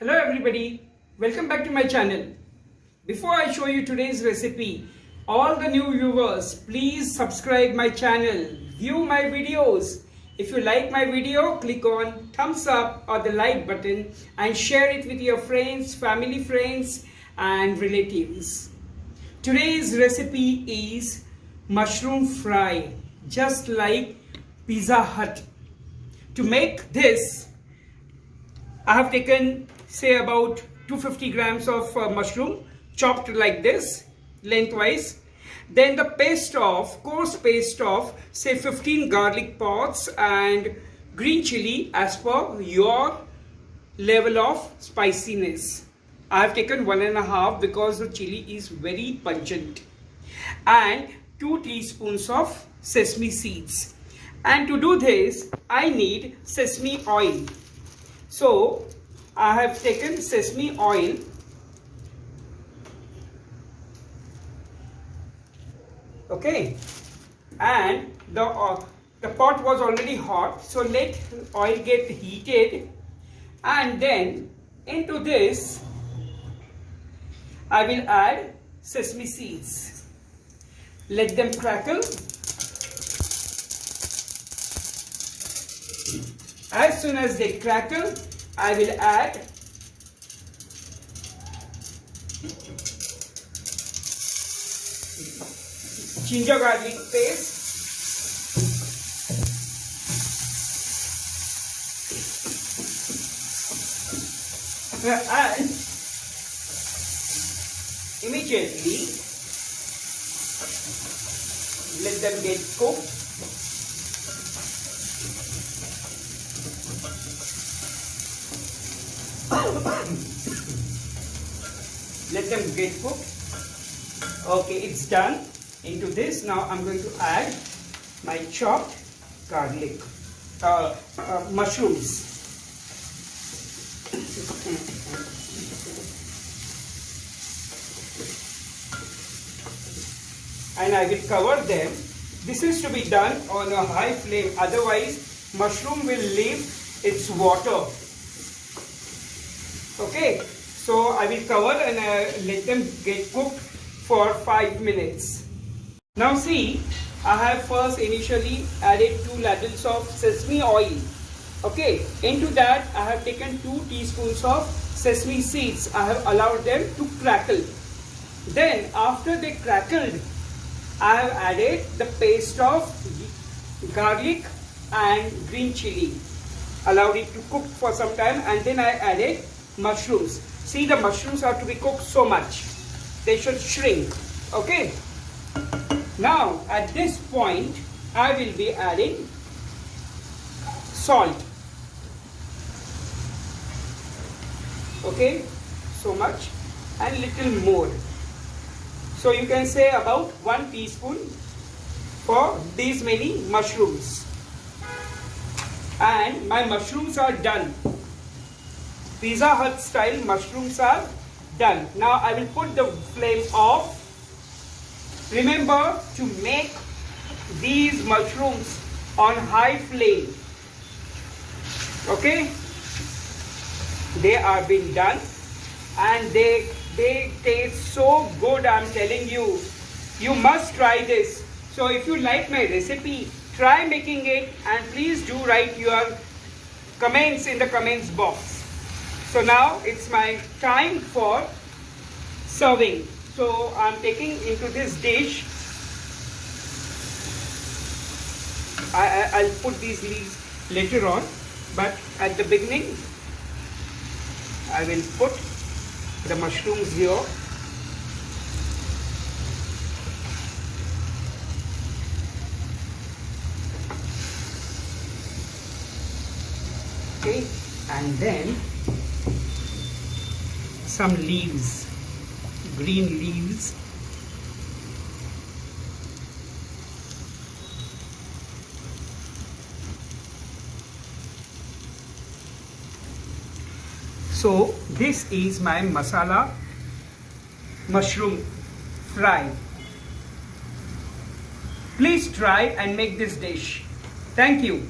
Hello everybody, welcome back to my channel. Before I show you today's recipe, all the new viewers, please subscribe my channel, view my videos. If you like my video, click on thumbs up or the like button and share it with your friends, family friends and relatives. Today's recipe is mushroom fry, just like Pizza Hut. To make this, I have taken say about 250 grams of mushroom chopped like this lengthwise. Then the coarse paste of say 15 garlic pods and green chili as per your level of spiciness. I have taken 1.5 because the chili is very pungent. And 2 teaspoons of sesame seeds. And to do this, I need sesame oil. So I have taken sesame oil, okay, and the pot was already hot, so let oil get heated, and then into this I will add sesame seeds. Let them crackle. As soon as they crackle, I will add ginger garlic paste, and immediately let them get cooked. Let them get cooked. Okay, it's done. Into this now I'm going to add my chopped garlic, mushrooms. And I will cover them. This is to be done on a high flame, otherwise mushroom will leave its water. Okay, so I will cover and let them get cooked for 5 minutes. Now see, I have first initially added 2 ladles of sesame oil. Okay, into that I have taken 2 teaspoons of sesame seeds. I have allowed them to crackle. Then after they crackled, I have added the paste of garlic and green chili. Allowed it to cook for some time, and then I added mushrooms. See, the mushrooms are to be cooked so much. They should shrink. Okay. Now at this point I will be adding salt. Okay, so much and little more. So you can say about 1 teaspoon for these many mushrooms. And my mushrooms are done. Pizza Hut style mushrooms are done. Now I will put the flame off. Remember to make these mushrooms on high flame. Okay? They are being done and they taste so good, I'm telling you. You must try this. So if you like my recipe, try making it and please do write your comments in the comments box. So now it's my time for serving. So I'm taking into this dish. I'll put these leaves later on, but at the beginning I will put the mushrooms here. Okay, and then some leaves, green leaves. So this is my masala mushroom fry. Please try and make this dish. Thank you.